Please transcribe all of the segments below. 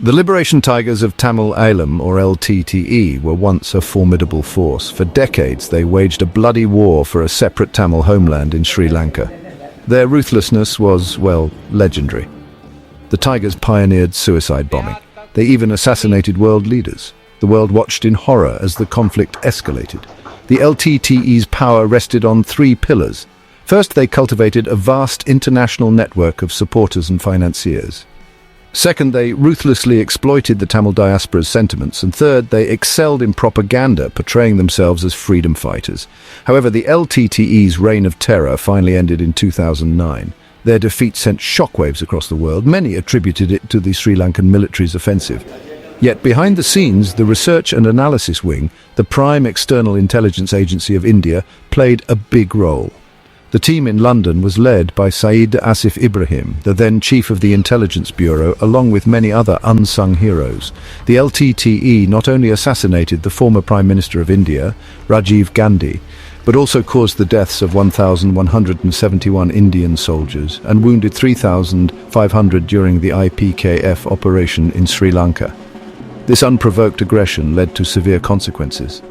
The Liberation Tigers of Tamil Eelam, or LTTE, were once a formidable force. For decades, they waged a bloody war for a separate Tamil homeland in Sri Lanka. Their ruthlessness was, well, legendary. The Tigers pioneered suicide bombing. They even assassinated world leaders. The world watched in horror as the conflict escalated. The LTTE's power rested on three pillars. First, they cultivated a vast international network of supporters and financiers. Second, they ruthlessly exploited the Tamil diaspora's sentiments. And third, they excelled in propaganda, portraying themselves as freedom fighters. However, the LTTE's reign of terror finally ended in 2009. Their defeat sent shockwaves across the world. Many attributed it to the Sri Lankan military's offensive. Yet behind the scenes, the Research and Analysis Wing, the prime external intelligence agency of India, played a big role. The team in London was led by Syed Asif Ibrahim, the then chief of the Intelligence Bureau, along with many other unsung heroes. The LTTE not only assassinated the former Prime Minister of India, Rajiv Gandhi, but also caused the deaths of 1,171 Indian soldiers and wounded 3,500 during the IPKF operation in Sri Lanka. This unprovoked aggression led to severe consequences.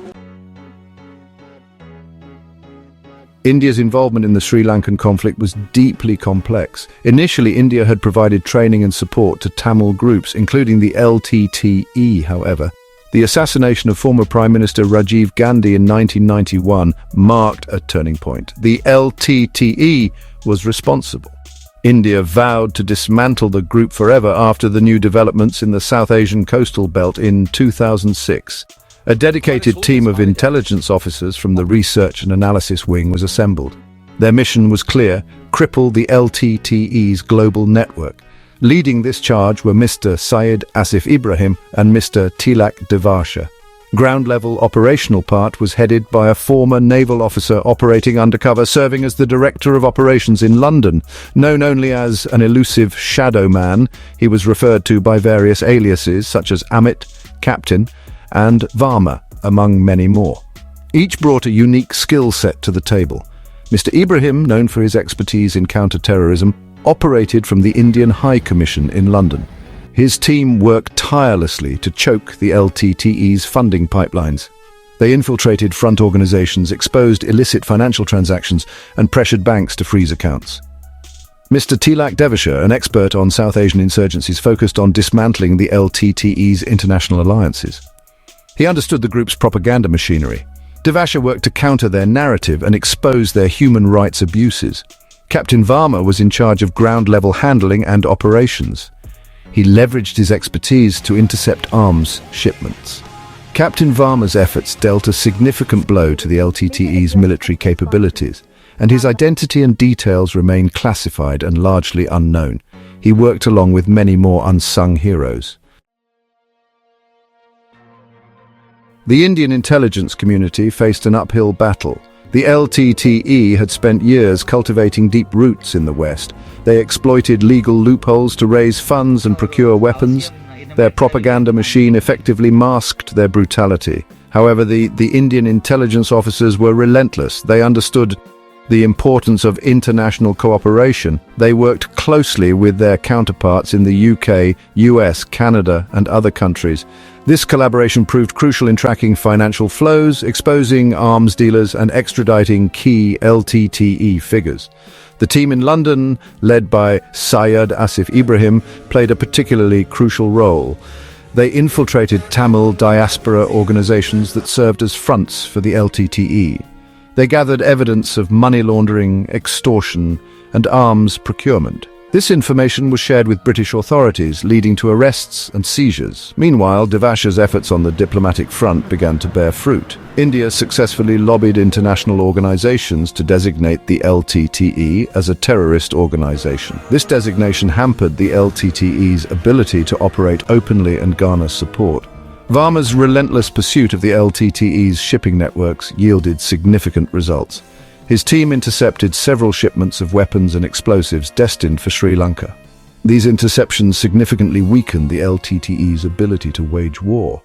India's involvement in the Sri Lankan conflict was deeply complex. Initially, India had provided training and support to Tamil groups, including the LTTE, however. The assassination of former Prime Minister Rajiv Gandhi in 1991 marked a turning point. The LTTE was responsible. India vowed to dismantle the group forever after the new developments in the South Asian coastal belt in 2006. A dedicated team of intelligence officers from the Research and Analysis Wing was assembled. Their mission was clear: cripple the LTTE's global network. Leading this charge were Mr. Syed Asif Ibrahim and Mr. Tilak Devasha. Ground-level operational part was headed by a former naval officer operating undercover, serving as the Director of Operations in London. Known only as an elusive shadow man, he was referred to by various aliases such as Amit, Captain, and Varma, among many more. Each brought a unique skill set to the table. Mr. Ibrahim, known for his expertise in counter-terrorism, operated from the Indian High Commission in London. His team worked tirelessly to choke the LTTE's funding pipelines. They infiltrated front organizations, exposed illicit financial transactions, and pressured banks to freeze accounts. Mr. Tilak Devasha, an expert on South Asian insurgencies, focused on dismantling the LTTE's international alliances. He understood the group's propaganda machinery. Devasha worked to counter their narrative and expose their human rights abuses. Captain Varma was in charge of ground-level handling and operations. He leveraged his expertise to intercept arms shipments. Captain Varma's efforts dealt a significant blow to the LTTE's military capabilities, and his identity and details remain classified and largely unknown. He worked along with many more unsung heroes. The Indian intelligence community faced an uphill battle. The LTTE had spent years cultivating deep roots in the West. They exploited legal loopholes to raise funds and procure weapons. Their propaganda machine effectively masked their brutality. However, the Indian intelligence officers were relentless. They understood the importance of international cooperation. They worked closely with their counterparts in the UK, US, Canada, and other countries. This collaboration proved crucial in tracking financial flows, exposing arms dealers, and extraditing key LTTE figures. The team in London, led by Syed Asif Ibrahim, played a particularly crucial role. They infiltrated Tamil diaspora organizations that served as fronts for the LTTE. They gathered evidence of money laundering, extortion, and arms procurement. This information was shared with British authorities, leading to arrests and seizures. Meanwhile, Devasha's efforts on the diplomatic front began to bear fruit. India successfully lobbied international organizations to designate the LTTE as a terrorist organization. This designation hampered the LTTE's ability to operate openly and garner support. Varma's relentless pursuit of the LTTE's shipping networks yielded significant results. His team intercepted several shipments of weapons and explosives destined for Sri Lanka. These interceptions significantly weakened the LTTE's ability to wage war.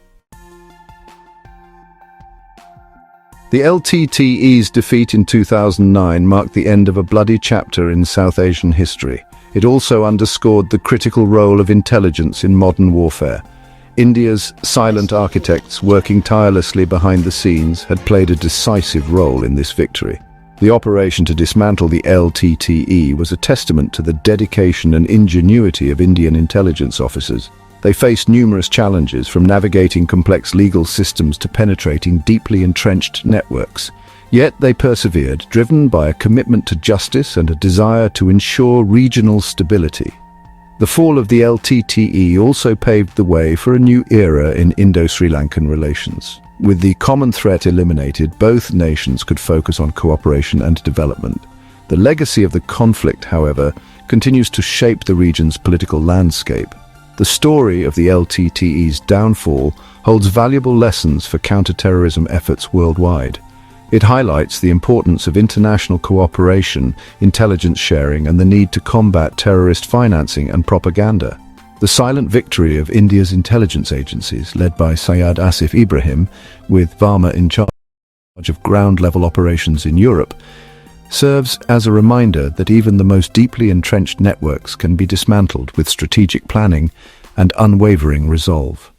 The LTTE's defeat in 2009 marked the end of a bloody chapter in South Asian history. It also underscored the critical role of intelligence in modern warfare. India's silent architects working tirelessly behind the scenes had played a decisive role in this victory. The operation to dismantle the LTTE was a testament to the dedication and ingenuity of Indian intelligence officers. They faced numerous challenges, from navigating complex legal systems to penetrating deeply entrenched networks. Yet they persevered, driven by a commitment to justice and a desire to ensure regional stability. The fall of the LTTE also paved the way for a new era in Indo-Sri Lankan relations. With the common threat eliminated, both nations could focus on cooperation and development. The legacy of the conflict, however, continues to shape the region's political landscape. The story of the LTTE's downfall holds valuable lessons for counter-terrorism efforts worldwide. It highlights the importance of international cooperation, intelligence sharing, and the need to combat terrorist financing and propaganda. The silent victory of India's intelligence agencies, led by Syed Asif Ibrahim, with Varma in charge of ground-level operations in Europe, serves as a reminder that even the most deeply entrenched networks can be dismantled with strategic planning and unwavering resolve.